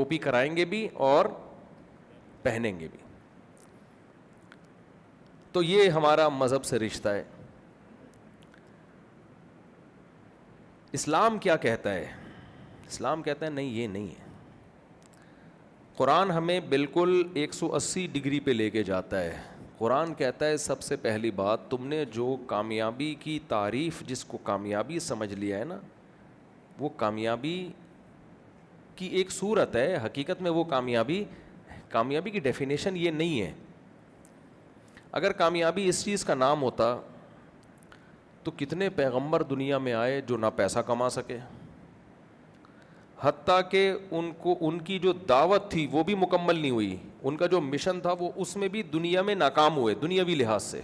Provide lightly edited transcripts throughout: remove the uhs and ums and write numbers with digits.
ٹوپی کرائیں گے بھی اور پہنیں گے بھی. تو یہ ہمارا مذہب سے رشتہ ہے. اسلام کیا کہتا ہے؟ اسلام کہتا ہے نہیں، یہ نہیں ہے. قرآن ہمیں بالکل 180 ڈگری پہ لے کے جاتا ہے. قرآن کہتا ہے سب سے پہلی بات، تم نے جو کامیابی کی تعریف، جس کو کامیابی سمجھ لیا ہے نا، وہ کامیابی کی ایک صورت ہے، حقیقت میں وہ کامیابی کی ڈیفینیشن یہ نہیں ہے. اگر کامیابی اس چیز کا نام ہوتا تو کتنے پیغمبر دنیا میں آئے جو نہ پیسہ کما سکے، حتیٰ کہ ان کی جو دعوت تھی وہ بھی مکمل نہیں ہوئی. ان کا جو مشن تھا وہ اس میں بھی دنیا میں ناکام ہوئے دنیاوی لحاظ سے.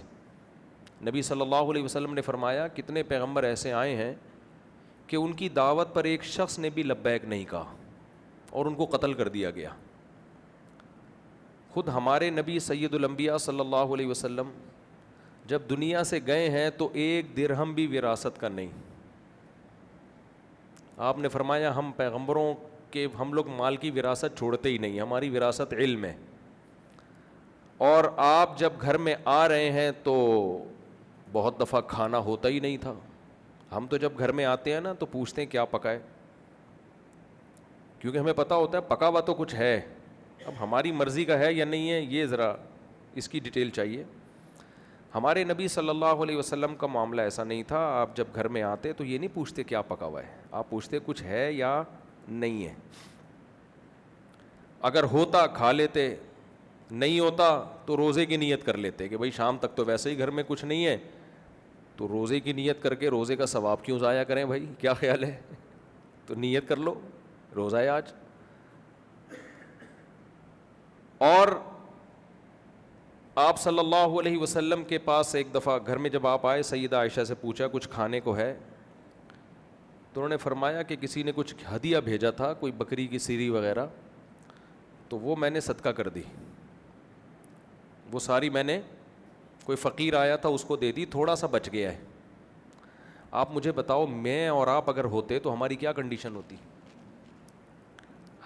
نبی صلی اللہ علیہ وسلم نے فرمایا کتنے پیغمبر ایسے آئے ہیں کہ ان کی دعوت پر ایک شخص نے بھی لبیک نہیں کہا اور ان کو قتل کر دیا گیا. خود ہمارے نبی سید الانبیاء صلی اللہ علیہ وسلم جب دنیا سے گئے ہیں تو ایک درہم بھی وراثت کا نہیں. آپ نے فرمایا ہم پیغمبروں کے، ہم لوگ مال کی وراثت چھوڑتے ہی نہیں، ہماری وراثت علم ہے. اور آپ جب گھر میں آ رہے ہیں تو بہت دفعہ کھانا ہوتا ہی نہیں تھا. ہم تو جب گھر میں آتے ہیں نا تو پوچھتے ہیں کیا پکائے، کیونکہ ہمیں پتہ ہوتا ہے پکا ہوا تو کچھ ہے. اب ہماری مرضی کا ہے یا نہیں ہے، یہ ذرا اس کی ڈیٹیل چاہیے. ہمارے نبی صلی اللہ علیہ وسلم کا معاملہ ایسا نہیں تھا. آپ جب گھر میں آتے تو یہ نہیں پوچھتے کیا پکا ہوا ہے، آپ پوچھتے کچھ ہے یا نہیں ہے. اگر ہوتا کھا لیتے، نہیں ہوتا تو روزے کی نیت کر لیتے کہ بھائی شام تک تو ویسے ہی گھر میں کچھ نہیں ہے، تو روزے کی نیت کر کے روزے کا ثواب کیوں ضائع کریں بھائی، کیا خیال ہے؟ تو نیت کر لو روزہ ہے آج. اور آپ صلی اللہ علیہ وسلم کے پاس ایک دفعہ گھر میں جب آپ آئے، سیدہ عائشہ سے پوچھا کچھ کھانے کو ہے؟ تو انہوں نے فرمایا کہ کسی نے کچھ ہدیہ بھیجا تھا، کوئی بکری کی سیری وغیرہ، تو وہ میں نے صدقہ کر دی. وہ ساری میں نے، کوئی فقیر آیا تھا اس کو دے دی، تھوڑا سا بچ گیا ہے. آپ مجھے بتاؤ میں اور آپ اگر ہوتے تو ہماری کیا کنڈیشن ہوتی؟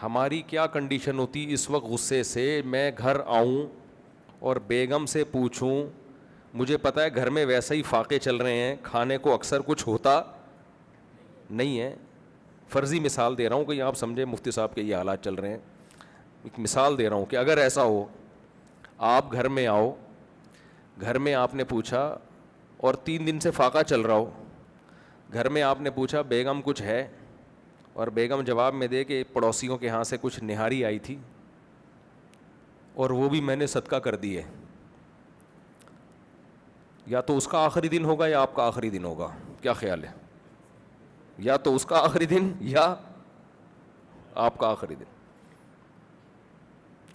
ہماری کیا کنڈیشن ہوتی اس وقت غصے سے؟ میں گھر آؤں اور بیگم سے پوچھوں، مجھے پتہ ہے گھر میں ویسے ہی فاقے چل رہے ہیں، کھانے کو اکثر کچھ ہوتا نہیں ہے. فرضی مثال دے رہا ہوں کہ آپ سمجھیں مفتی صاحب کے یہ حالات چل رہے ہیں. ایک مثال دے رہا ہوں کہ اگر ایسا ہو، آپ گھر میں آؤ، گھر میں آپ نے پوچھا اور 3 دن سے فاقہ چل رہا ہو، گھر میں آپ نے پوچھا بیگم کچھ ہے، اور بیگم جواب میں دے کہ پڑوسیوں کے ہاں سے کچھ نہاری آئی تھی اور وہ بھی میں نے صدقہ کر دی ہے. یا تو اس کا آخری دن ہوگا یا آپ کا آخری دن ہوگا، کیا خیال ہے؟ یا تو اس کا آخری دن یا آپ کا آخری دن.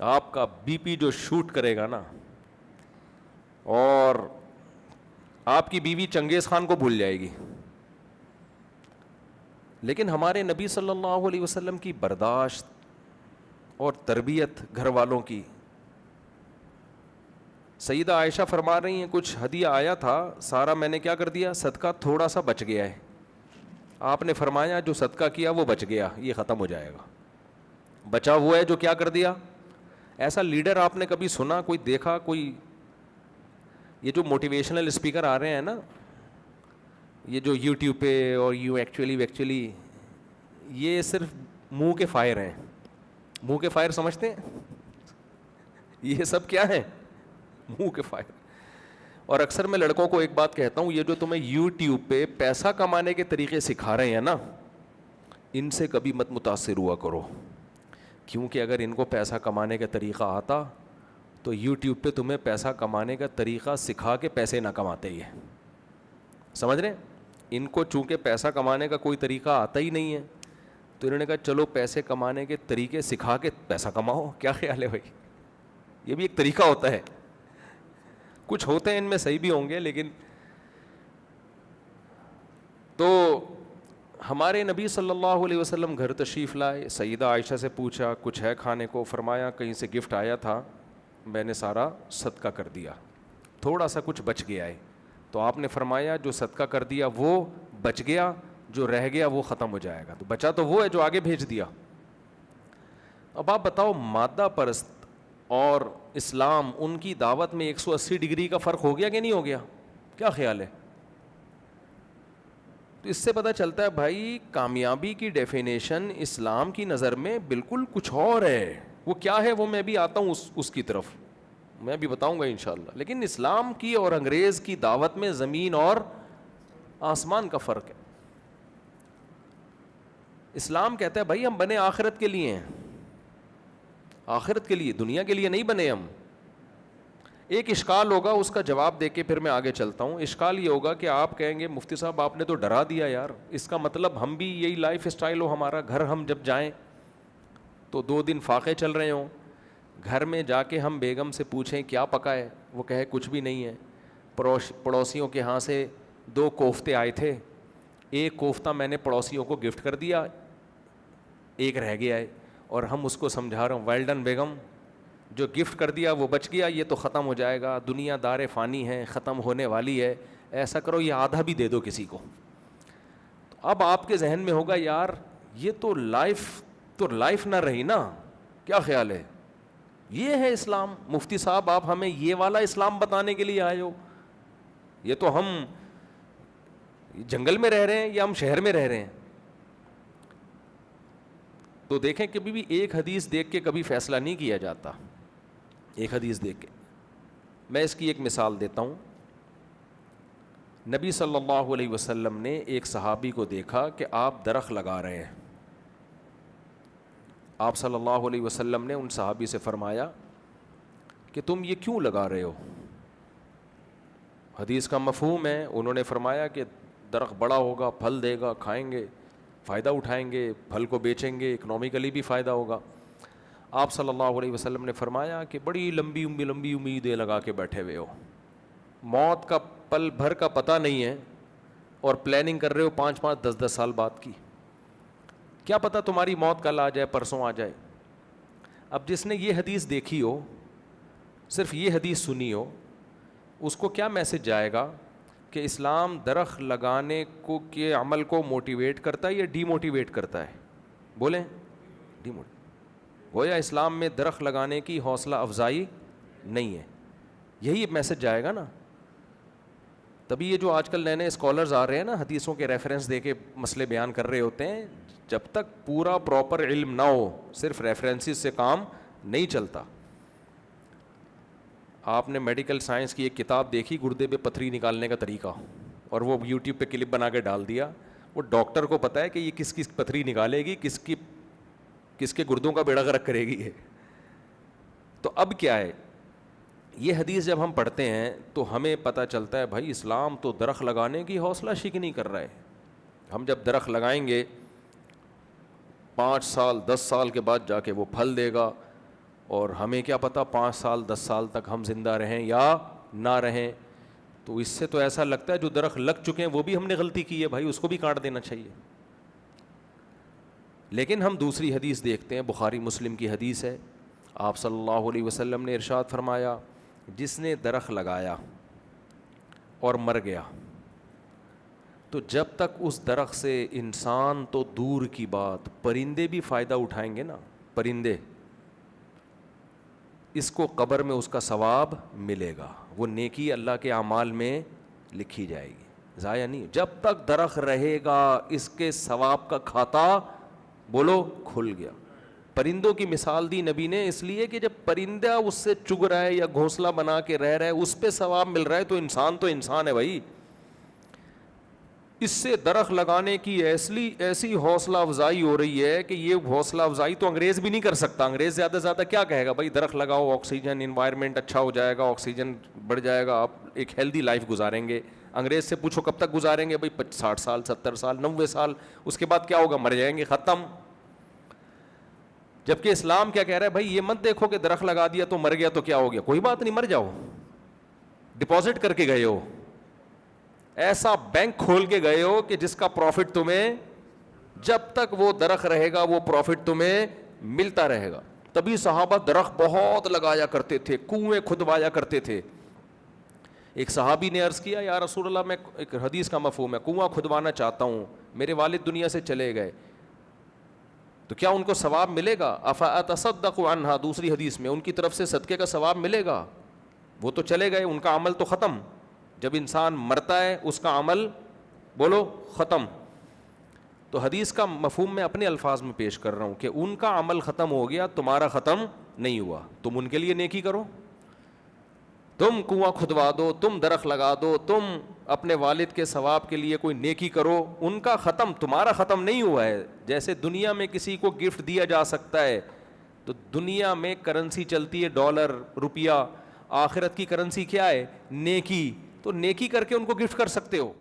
آپ کا بی پی جو شوٹ کرے گا نا، اور آپ کی بیوی چنگیز خان کو بھول جائے گی. لیکن ہمارے نبی صلی اللہ علیہ وسلم کی برداشت اور تربیت گھر والوں کی. سیدہ عائشہ فرما رہی ہیں کچھ ہدیہ آیا تھا، سارا میں نے کیا کر دیا؟ صدقہ، تھوڑا سا بچ گیا ہے. آپ نے فرمایا جو صدقہ کیا وہ بچ گیا، یہ ختم ہو جائے گا. بچا ہوا ہے جو کیا کر دیا. ایسا لیڈر آپ نے کبھی سنا، کوئی دیکھا؟ کوئی یہ جو موٹیویشنل اسپیکر آ رہے ہیں نا، یہ جو یوٹیوب پہ اور ایکچولی یہ صرف منہ کے فائر ہیں. منہ کے فائر سمجھتے ہیں؟ یہ سب کیا ہے؟ منہ کے فائر. اور اکثر میں لڑکوں کو ایک بات کہتا ہوں، یہ جو تمہیں یوٹیوب پہ پیسہ کمانے کے طریقے سکھا رہے ہیں نا، ان سے کبھی مت متاثر ہوا کرو، کیونکہ اگر ان کو پیسہ کمانے کا طریقہ آتا تو یوٹیوب پہ تمہیں پیسہ کمانے کا طریقہ سکھا کے پیسے نہ کماتے. یہ سمجھ رہے ہیں؟ ان کو چونکہ پیسہ کمانے کا کوئی طریقہ آتا ہی نہیں ہے تو انہوں نے کہا چلو پیسے کمانے کے طریقے سکھا کے پیسہ کماؤ. کیا خیال ہے بھائی؟ یہ بھی ایک طریقہ ہوتا ہے. کچھ ہوتے ہیں ان میں صحیح بھی ہوں گے، لیکن تو ہمارے نبی صلی اللہ علیہ وسلم گھر تشریف لائے، سیدہ عائشہ سے پوچھا کچھ ہے کھانے کو؟ فرمایا کہیں سے گفٹ آیا تھا، میں نے سارا صدقہ کر دیا، تھوڑا سا کچھ بچ گیا ہے. تو آپ نے فرمایا جو صدقہ کر دیا وہ بچ گیا، جو رہ گیا وہ ختم ہو جائے گا. تو بچا تو وہ ہے جو آگے بھیج دیا. اب آپ بتاؤ مادہ پرست اور اسلام، ان کی دعوت میں 180 ڈگری کا فرق ہو گیا کہ نہیں ہو گیا؟ کیا خیال ہے؟ تو اس سے پتہ چلتا ہے بھائی کامیابی کی ڈیفینیشن اسلام کی نظر میں بالکل کچھ اور ہے. وہ کیا ہے وہ میں بھی آتا ہوں اس کی طرف، میں بھی بتاؤں گا انشاءاللہ. لیکن اسلام کی اور انگریز کی دعوت میں زمین اور آسمان کا فرق ہے. اسلام کہتا ہے بھائی ہم بنے آخرت کے لیے ہیں، آخرت کے لیے، دنیا کے لیے نہیں بنے ہم. ایک اشکال ہوگا، اس کا جواب دے کے پھر میں آگے چلتا ہوں. اشکال یہ ہوگا کہ آپ کہیں گے مفتی صاحب آپ نے تو ڈرا دیا یار، اس کا مطلب ہم بھی یہی لائف اسٹائل ہو ہمارا، گھر ہم جب جائیں تو 2 دن فاقے چل رہے ہوں، گھر میں جا کے ہم بیگم سے پوچھیں کیا پکا ہے، وہ کہے کچھ بھی نہیں ہے. پڑوسیوں کے ہاں سے 2 کوفتے آئے تھے، ایک کوفتہ میں نے پڑوسیوں کو گفٹ کر دیا، ایک رہ گیا ہے، اور ہم اس کو سمجھا رہے ہوں ویل ڈن بیگم، جو گفٹ کر دیا وہ بچ گیا، یہ تو ختم ہو جائے گا، دنیا دار فانی ہے، ختم ہونے والی ہے، ایسا کرو یہ آدھا بھی دے دو کسی کو. تو اب آپ کے ذہن میں ہوگا یار یہ تو لائف نہ رہی نا، کیا خیال ہے؟ یہ ہے اسلام. مفتی صاحب آپ ہمیں یہ والا اسلام بتانے کے لیے آئے ہو؟ یہ تو ہم جنگل میں رہ رہے ہیں یا ہم شہر میں رہ رہے ہیں؟ تو دیکھیں کبھی بھی ایک حدیث دیکھ کے کبھی فیصلہ نہیں کیا جاتا. ایک حدیث دیکھ کے میں اس کی ایک مثال دیتا ہوں. نبی صلی اللہ علیہ وسلم نے ایک صحابی کو دیکھا کہ آپ درخت لگا رہے ہیں. آپ صلی اللہ علیہ وسلم نے ان صحابی سے فرمایا کہ تم یہ کیوں لگا رہے ہو؟ حدیث کا مفہوم ہے، انہوں نے فرمایا کہ درخت بڑا ہوگا، پھل دے گا، کھائیں گے، فائدہ اٹھائیں گے، پھل کو بیچیں گے، اکنومیکلی بھی فائدہ ہوگا. آپ صلی اللہ علیہ وسلم نے فرمایا کہ بڑی لمبی امیدیں لگا کے بیٹھے ہوئے ہو، موت کا پل بھر کا پتہ نہیں ہے اور پلاننگ کر رہے ہو 5 10 سال بعد کی. کیا پتہ تمہاری موت کل آ جائے، پرسوں آ جائے. اب جس نے یہ حدیث دیکھی ہو، صرف یہ حدیث سنی ہو، اس کو کیا میسج جائے گا کہ اسلام درخت لگانے کو کے عمل کو موٹیویٹ کرتا ہے یا ڈی موٹیویٹ کرتا ہے؟ بولیں. D motivate. گویا اسلام میں درخت لگانے کی حوصلہ افزائی نہیں ہے. یہی میسج جائے گا نا. تبھی یہ جو آج کل نئے اسکالرز آ رہے ہیں نا، حدیثوں کے ریفرنس دے کے مسئلے بیان کر رہے ہوتے ہیں، جب تک پورا پراپر علم نہ ہو صرف ریفرنسز سے کام نہیں چلتا. آپ نے میڈیکل سائنس کی ایک کتاب دیکھی گردے پہ پتھری نکالنے کا طریقہ، اور وہ یوٹیوب پہ کلپ بنا کے ڈال دیا. وہ ڈاکٹر کو پتہ ہے کہ یہ کس کی پتھری نکالے گی، کس کے گردوں کا بیڑا غرق کرے گی. تو اب کیا ہے، یہ حدیث جب ہم پڑھتے ہیں تو ہمیں پتہ چلتا ہے بھائی اسلام تو درخت لگانے کی حوصلہ شکنی کر رہا ہے. ہم جب درخت لگائیں گے 5 سال 10 سال کے بعد جا کے وہ پھل دے گا، اور ہمیں کیا پتہ 5 سال 10 سال تک ہم زندہ رہیں یا نہ رہیں. تو اس سے تو ایسا لگتا ہے جو درخت لگ چکے ہیں وہ بھی ہم نے غلطی کی ہے بھائی، اس کو بھی کاٹ دینا چاہیے. لیکن ہم دوسری حدیث دیکھتے ہیں، بخاری مسلم کی حدیث ہے. آپ صلی اللہ علیہ وسلم نے ارشاد فرمایا جس نے درخت لگایا اور مر گیا، تو جب تک اس درخت سے انسان تو دور کی بات، پرندے بھی فائدہ اٹھائیں گے نا، پرندے، اس کو قبر میں اس کا ثواب ملے گا، وہ نیکی اللہ کے اعمال میں لکھی جائے گی، ضائع نہیں. جب تک درخت رہے گا اس کے ثواب کا کھاتا بولو کھل گیا. پرندوں کی مثال دی نبی نے اس لیے کہ جب پرندہ اس سے چگ رہا ہے یا گھونسلہ بنا کے رہ رہا ہے، اس پہ ثواب مل رہا ہے، تو انسان ہے بھائی. اس سے درخت لگانے کی ایسی حوصلہ افزائی ہو رہی ہے کہ یہ حوصلہ افزائی تو انگریز بھی نہیں کر سکتا. انگریز زیادہ سے زیادہ کیا کہے گا، بھائی درخت لگاؤ، آکسیجن، انوائرمنٹ اچھا ہو جائے گا، آکسیجن بڑھ جائے گا، آپ ایک ہیلدی لائف گزاریں گے. انگریز سے پوچھو کب تک گزاریں گے، بھائی 60 سال 70 سال 90 سال، اس کے بعد کیا ہوگا، مر جائیں گے، ختم. جبکہ اسلام کیا کہہ رہا ہے، بھائی یہ مت دیکھو کہ درخت لگا دیا تو مر گیا تو کیا ہو گیا، کوئی بات نہیں، مر جاؤ، ڈپازٹ کر کے گئے ہو، ایسا بینک کھول کے گئے ہو کہ جس کا پروفٹ تمہیں جب تک وہ درخت رہے گا وہ پروفٹ تمہیں ملتا رہے گا. تبھی صحابہ درخت بہت لگایا کرتے تھے، کنویں کھدوایا کرتے تھے. ایک صحابی نے عرض کیا یا رسول اللہ، میں ایک حدیث کا مفہوم ہے، کنواں کھدوانا چاہتا ہوں، میرے والد دنیا سے چلے گئے، تو کیا ان کو ثواب ملے گا؟ افاتصدق عنہا، دوسری حدیث میں ان کی طرف سے صدقے کا ثواب ملے گا؟ وہ تو چلے گئے، ان کا عمل تو ختم. جب انسان مرتا ہے اس کا عمل بولو ختم. تو حدیث کا مفہوم میں اپنے الفاظ میں پیش کر رہا ہوں کہ ان کا عمل ختم ہو گیا، تمہارا ختم نہیں ہوا. تم ان کے لیے نیکی کرو، تم کنواں کھدوا دو، تم درخت لگا دو، تم اپنے والد کے ثواب کے لیے کوئی نیکی کرو، ان کا ختم، تمہارا ختم نہیں ہوا ہے. جیسے دنیا میں کسی کو گفٹ دیا جا سکتا ہے، تو دنیا میں کرنسی چلتی ہے ڈالر، روپیہ. آخرت کی کرنسی کیا ہے؟ نیکی. تو نیکی کر کے ان کو گفٹ کر سکتے ہو.